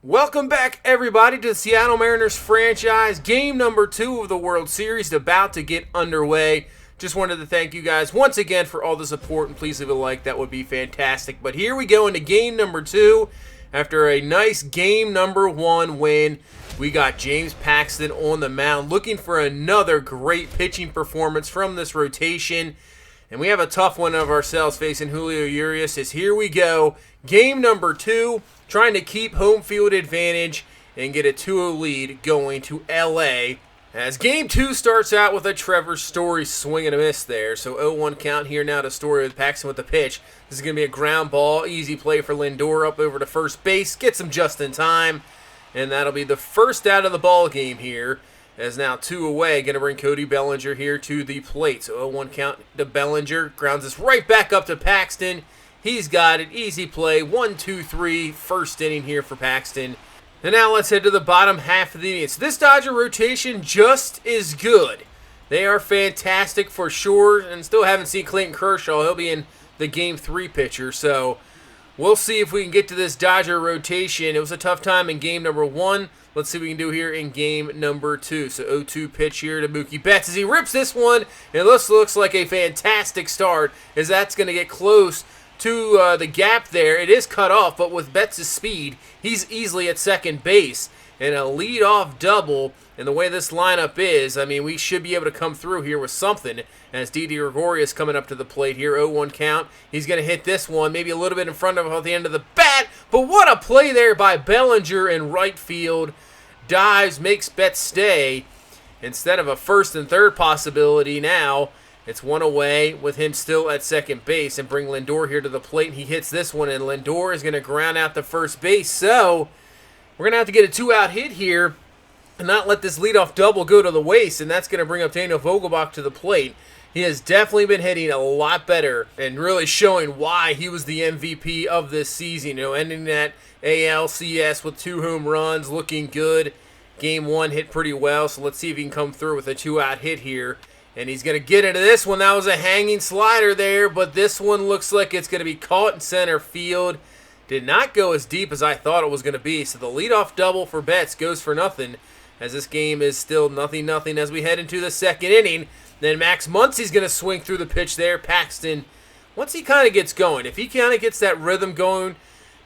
Welcome back, everybody, to the Seattle Mariners franchise. Game number 2 of the World Series about to get underway. Just wanted to thank you guys once again for all the support, and please leave a like. That would be fantastic. But here we go into game number 2. After a nice game number 1 win, we got James Paxton on the mound looking for another great pitching performance from this rotation. And we have a tough one of ourselves facing Julio Urias. As here we go, game number 2, trying to keep home field advantage and get a 2-0 lead going to LA. As game 2 starts out with a Trevor Story swing and a miss there. So 0-1 count here now to Story with Paxton with the pitch. This is going to be a ground ball, easy play for Lindor up over to first base. Gets him just in time. And that'll be the first out of the ball game here. As now 2 away, going to bring Cody Bellinger here to the plate. So 0-1 count to Bellinger. Grounds this right back up to Paxton. He's got it. Easy play. 1-2-3. First inning here for Paxton. And now let's head to the bottom half of the inning. So this Dodger rotation just is good. They are fantastic for sure. And still haven't seen Clayton Kershaw. He'll be in the game 3 pitcher. So we'll see if we can get to this Dodger rotation. It was a tough time in game number 1. Let's see what we can do here in game number 2. So 0-2 pitch here to Mookie Betts as he rips this one. It looks like a fantastic start as that's going to get close to the gap there. It is cut off, but with Betts' speed, he's easily at second base. And a leadoff double, and the way this lineup is, I mean, we should be able to come through here with something. As Didi Gregorius coming up to the plate here, 0-1 count. He's going to hit this one, maybe a little bit in front of him at the end of the bat. But what a play there by Bellinger in right field. Dives, makes Betts stay. Instead of a first and third possibility now, it's 1 away with him still at second base, and bring Lindor here to the plate. And he hits this one, and Lindor is going to ground out to first base. So we're going to have to get a 2-out hit here and not let this leadoff double go to the waste, and that's going to bring up Daniel Vogelbach to the plate. He has definitely been hitting a lot better and really showing why he was the MVP of this season. You know, ending that ALCS with 2 home runs, looking good. Game 1 hit pretty well, so let's see if he can come through with a 2-out hit here. And he's going to get into this one. That was a hanging slider there, but this one looks like it's going to be caught in center field. Did not go as deep as I thought it was going to be. So the leadoff double for Betts goes for nothing, as this game is still 0-0 as we head into the second inning. Then Max Muncy's going to swing through the pitch there. Paxton, once he kind of gets going, if he kind of gets that rhythm going,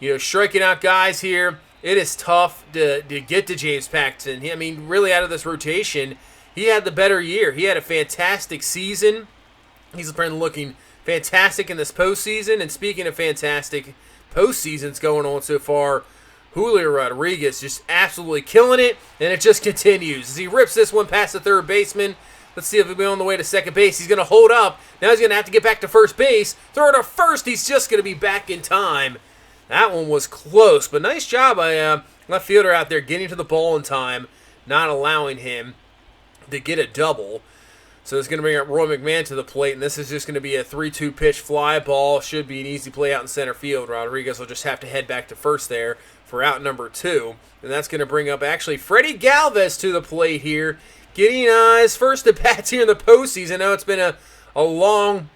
you know, striking out guys here, it is tough to get to James Paxton. I mean, really out of this rotation, he had the better year. He had a fantastic season. He's been looking fantastic in this postseason. And speaking of fantastic postseasons going on so far, Julio Rodriguez just absolutely killing it, and it just continues. As he rips this one past the third baseman. Let's see if he'll be on the way to second base. He's going to hold up. Now he's going to have to get back to first base. Throw it to first. He's just going to be back in time. That one was close, but nice job by left fielder out there getting to the ball in time, not allowing him to get a double. So it's going to bring up Roy McMahon to the plate, and this is just going to be a 3-2 pitch fly ball. Should be an easy play out in center field. Rodriguez will just have to head back to first there for out number 2. And that's going to bring up actually Freddie Galvis to the plate here, getting his first at-bats here in the postseason. I know it's been a long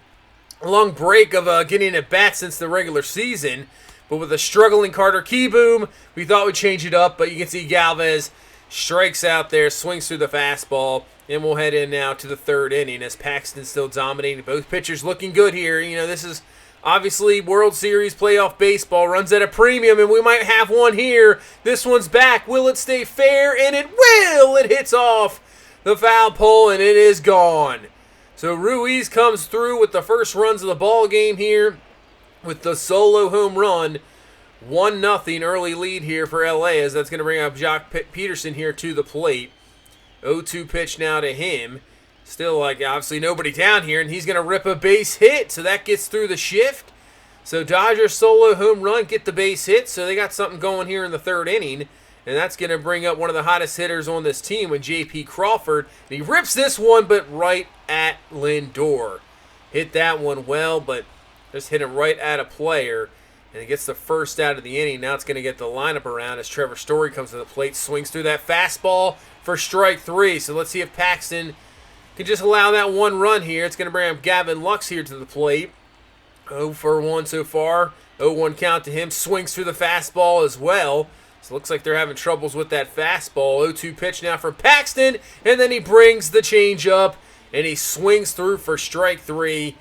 break of getting at-bats since the regular season, but with a struggling Carter Kieboom, we thought we'd change it up, but you can see Galvis strikes out there, swings through the fastball, and we'll head in now to the third inning as Paxton still dominating. Both pitchers looking good here. You know, this is obviously World Series playoff baseball, runs at a premium, and we might have one here. This one's back. Will it stay fair? And it will! It hits off the foul pole, and it is gone. So Ruiz comes through with the first runs of the ball game here with the solo home run. 1-0 early lead here for LA, as that's going to bring up Jacques Peterson here to the plate. 0-2 pitch now to him. Still, like, obviously nobody down here, and he's going to rip a base hit, so that gets through the shift. So Dodgers solo home run, get the base hit, so they got something going here in the third inning, and that's going to bring up one of the hottest hitters on this team with J.P. Crawford. And he rips this one, but right at Lindor. Hit that one well, but just hit him right at a player. And it gets the first out of the inning. Now it's going to get the lineup around as Trevor Story comes to the plate, swings through that fastball for strike 3. So let's see if Paxton can just allow that one run here. It's going to bring up Gavin Lux here to the plate. 0 for 1 so far. 0-1 count to him. Swings through the fastball as well. So it looks like they're having troubles with that fastball. 0-2 pitch now from Paxton, and then he brings the changeup, and he swings through for strike 3.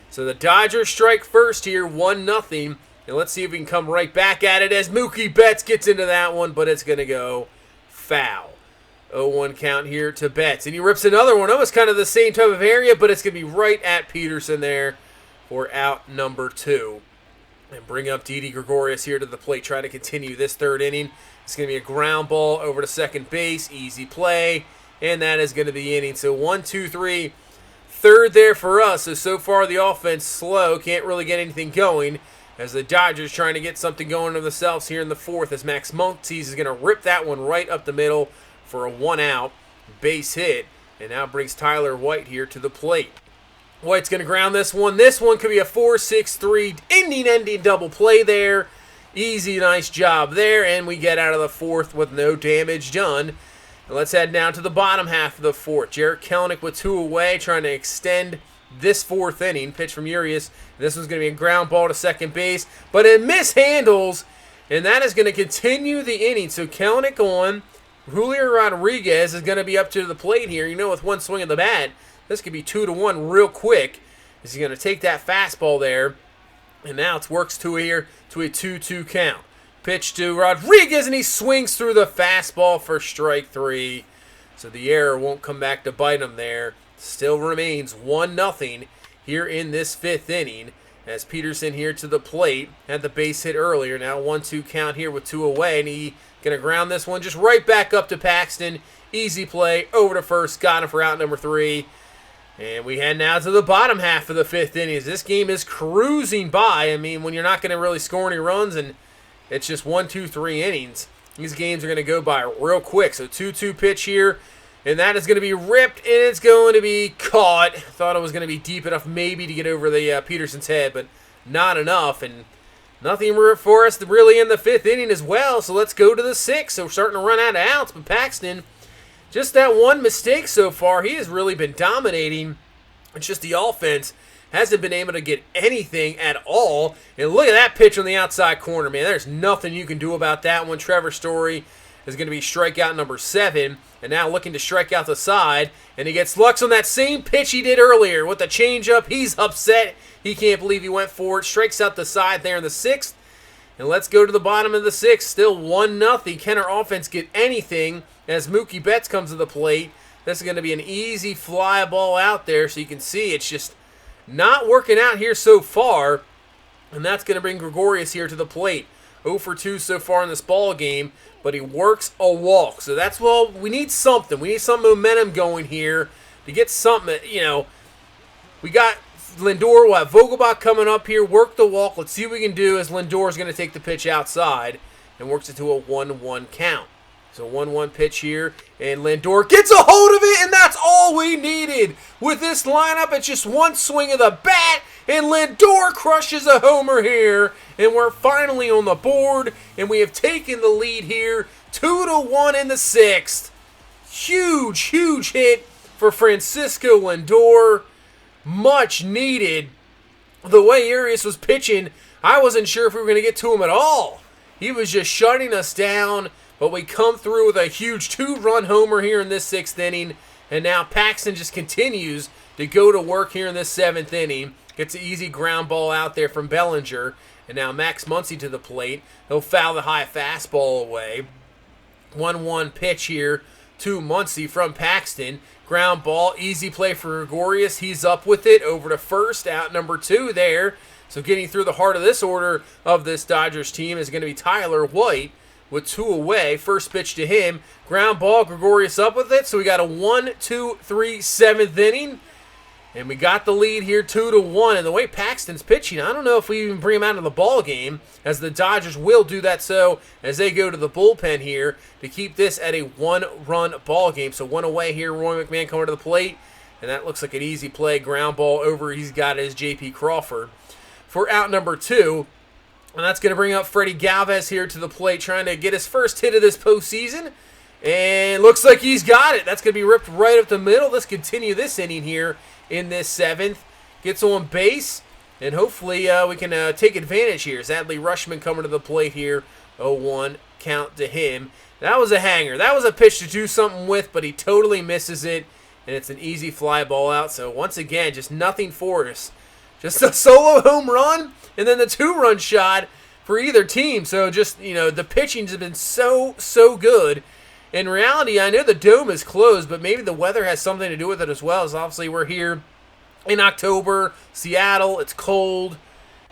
So the Dodgers strike first here, 1-0. And let's see if we can come right back at it as Mookie Betts gets into that one, but it's going to go foul. 0-1 count here to Betts. And he rips another one, almost kind of the same type of area, but it's going to be right at Peterson there for out number 2. And bring up Didi Gregorius here to the plate, try to continue this third inning. It's going to be a ground ball over to second base, easy play, and that is going to be inning. So 1, 2, 3, third there for us. So far the offense slow, can't really get anything going, as the Dodgers trying to get something going of themselves here in the fourth, as Max Muncy is going to rip that one right up the middle for a 1-out base hit, and now brings Tyler White here to the plate. White's going to ground this one. This one could be a 4-6-3 inning-ending double play there. Easy, nice job there, and we get out of the fourth with no damage done. And let's head down to the bottom half of the fourth. Jarred Kelenic with 2 away, trying to extend this fourth inning. Pitch from Urias. This one's going to be a ground ball to second base, but it mishandles, and that is going to continue the inning. So Kelenic on. Julio Rodriguez is going to be up to the plate here. You know, with one swing of the bat, this could be 2-1 real quick. He's going to take that fastball there, and now it works to here to a 2-2 count. Pitch to Rodriguez, and he swings through the fastball for strike 3. So the error won't come back to bite him there. Still remains 1-0 here in this fifth inning, as Peterson here to the plate had the base hit earlier. Now 1-2 count here with 2 away, and he going to ground this one just right back up to Paxton. Easy play over to first, got him for out number 3. And we head now to the bottom half of the fifth inning. This game is cruising by. I mean, when you're not going to really score any runs and it's just 1, 2, 3 innings, these games are going to go by real quick. So 2-2 pitch here, and that is going to be ripped, and it's going to be caught. Thought it was going to be deep enough maybe to get over the Peterson's head, but not enough. And nothing for us really in the fifth inning as well. So let's go to the sixth. So we're starting to run out of outs, but Paxton, just that one mistake so far, he has really been dominating. It's just the offense hasn't been able to get anything at all. And look at that pitch on the outside corner, man. There's nothing you can do about that one. Trevor Story is going to be strikeout number 7, and now looking to strike out the side. And he gets Lux on that same pitch he did earlier with the changeup. He's upset. He can't believe he went for it. Strikes out the side there in the sixth. And let's go to the bottom of the sixth. Still 1-0. Can our offense get anything as Mookie Betts comes to the plate? This is going to be an easy fly ball out there, so you can see it's just not working out here so far. And that's going to bring Gregorius here to the plate. 0 for 2 so far in this ball game, but he works a walk. So that's, well, we need something. We need some momentum going here to get something, you know. We got Lindor, we'll have Vogelbach coming up here, work the walk. Let's see what we can do as Lindor is going to take the pitch outside and works it to a 1-1 count. So 1-1 pitch here, and Lindor gets a hold of it, and that's all we needed. With this lineup, it's just one swing of the bat, and Lindor crushes a homer here, and we're finally on the board, and we have taken the lead here, 2-1 in the sixth. Huge, huge hit for Francisco Lindor. Much needed. The way Urias was pitching, I wasn't sure if we were going to get to him at all. He was just shutting us down. But we come through with a huge 2-run homer here in this sixth inning. And now Paxton just continues to go to work here in this seventh inning. Gets an easy ground ball out there from Bellinger. And now Max Muncy to the plate. He'll foul the high fastball away. 1-1 pitch here to Muncy from Paxton. Ground ball, easy play for Gregorius. He's up with it over to first, out number 2 there. So getting through the heart of this order of this Dodgers team is going to be Tyler White with 2 away. First pitch to him. Ground ball, Gregorius up with it. So we got a 1, 2, 3, 7th inning. And we got the lead here 2-1. And the way Paxton's pitching, I don't know if we even bring him out of the ball game, as the Dodgers will do that so as they go to the bullpen here to keep this at a 1-run ball game. So 1 away here, Roy McMahon coming to the plate. And that looks like an easy play. Ground ball over. He's got his J.P. Crawford for out number 2. And that's going to bring up Freddie Galvis here to the plate, trying to get his first hit of this postseason. And looks like he's got it. That's going to be ripped right up the middle. Let's continue this inning here in this 7th. Gets on base, and hopefully we can take advantage here. Adley Rutschman coming to the plate here. 0-1 count to him. That was a hanger. That was a pitch to do something with, but he totally misses it, and it's an easy fly ball out. So once again, just nothing for us. Just a solo home run, and then the 2-run shot for either team. So just, the pitching has been so good. In reality, I know the dome is closed, but maybe the weather has something to do with it as well. As obviously we're here in October, Seattle, it's cold.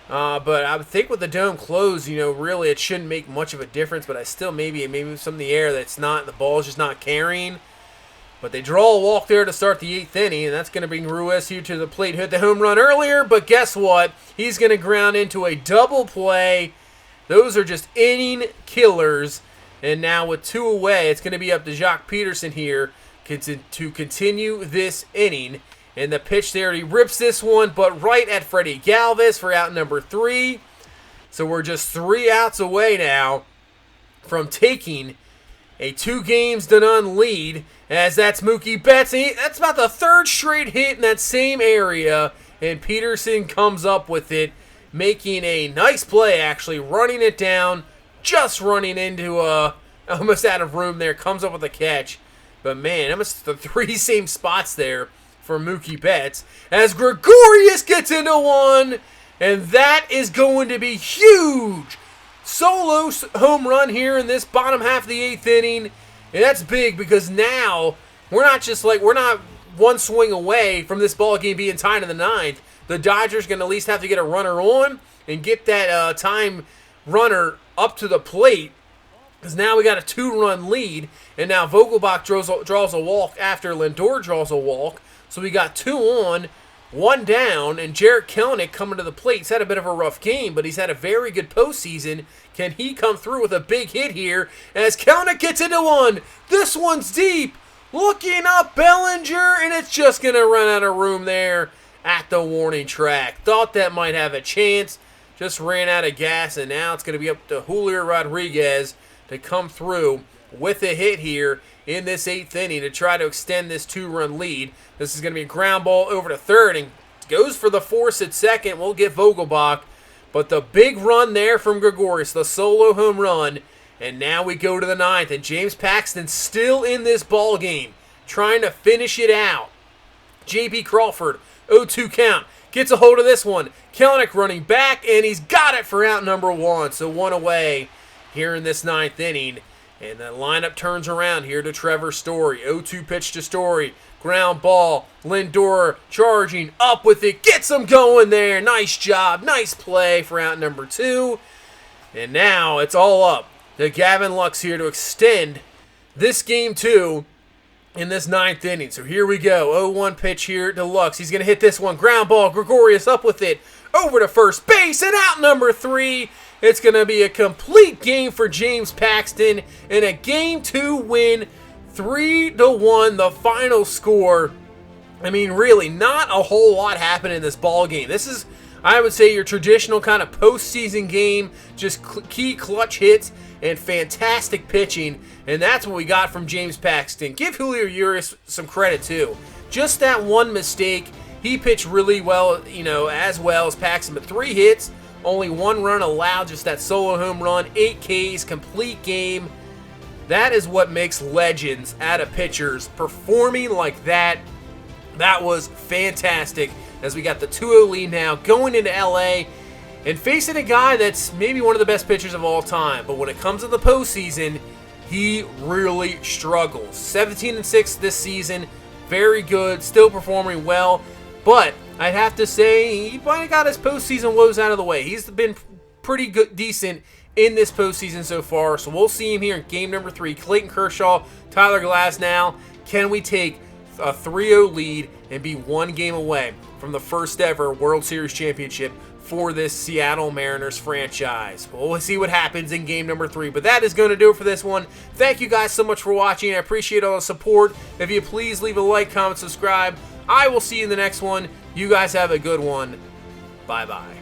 But I would think with the dome closed, really it shouldn't make much of a difference. But I still maybe some in the air that's not, the ball's just not carrying. But they draw a walk there to start the 8th inning, and that's going to bring Ruiz here to the plate. Hit the home run earlier, but guess what? He's going to ground into a double play. Those are just inning killers. And now with 2 away, it's going to be up to Jacques Peterson here to continue this inning. And the pitch there, he rips this one, but right at Freddie Galvis for out number 3. So we're just 3 outs away now from taking a 2-games-to-none lead, as that's Mookie Betts. That's about the 3rd straight hit in that same area, and Peterson comes up with it, making a nice play, actually, running it down, just running into almost out of room there, comes up with a catch. But man, that was the 3 same spots there for Mookie Betts, as Gregorius gets into one, and that is going to be huge. Solo home run here in this bottom half of the 8th inning, and that's big because now we're not one swing away from this ball game being tied in the 9th. The Dodgers going to at least have to get a runner on and get that time runner up to the plate, because now we got a 2-run lead, and now Vogelbach draws a walk after Lindor draws a walk. So we got 2 on, 1 down, and Jarred Kelenic coming to the plate. He's had a bit of a rough game, but he's had a very good postseason. Can he come through with a big hit here as Kelenic gets into one? This one's deep. Looking up, Bellinger, and it's just going to run out of room there at the warning track. Thought that might have a chance. Just ran out of gas, and now it's going to be up to Julio Rodriguez to come through with a hit here in this 8th inning to try to extend this 2-run lead. This is going to be a ground ball over to 3rd, and goes for the force at 2nd. We'll get Vogelbach. But the big run there from Gregorius, the solo home run, and now we go to the 9th, and James Paxton still in this ball game, trying to finish it out. J.P. Crawford, 0-2 count, gets a hold of this one. Kelenic running back, and he's got it for out number 1. So 1 away here in this 9th inning. And the lineup turns around here to Trevor Story. 0-2 pitch to Story. Ground ball. Lindor charging up with it. Gets him going there. Nice job. Nice play for out number 2. And now it's all up to Gavin Lux here to extend this game 2 in this 9th inning. So here we go. 0-1 pitch here to Lux. He's going to hit this one. Ground ball. Gregorius up with it. Over to first base. And out number 3. It's going to be a complete game for James Paxton and a Game 2 win, 3-1, the final score. I mean, really, not a whole lot happened in this ball game. This is, I would say, your traditional kind of postseason game, just key clutch hits and fantastic pitching, and that's what we got from James Paxton. Give Julio Urias some credit, too. Just that one mistake, he pitched really well, as well as Paxton, but 3 hits, only 1 run allowed, just that solo home run, 8 Ks, complete game. That is what makes legends out of pitchers performing like that. That was fantastic as we got the 2-0 lead now going into LA and facing a guy that's maybe one of the best pitchers of all time. But when it comes to the postseason, he really struggles. 17-6 this season, very good, still performing well. But I'd have to say he might have got his postseason woes out of the way. He's been pretty good, decent in this postseason so far. So we'll see him here in game number 3. Clayton Kershaw, Tyler Glasnow. Can we take a 3-0 lead and be 1 game away from the first ever World Series championship for this Seattle Mariners franchise? We'll see what happens in game number 3. But that is going to do it for this one. Thank you guys so much for watching. I appreciate all the support. If you please leave a like, comment, subscribe. I will see you in the next one. You guys have a good one. Bye-bye.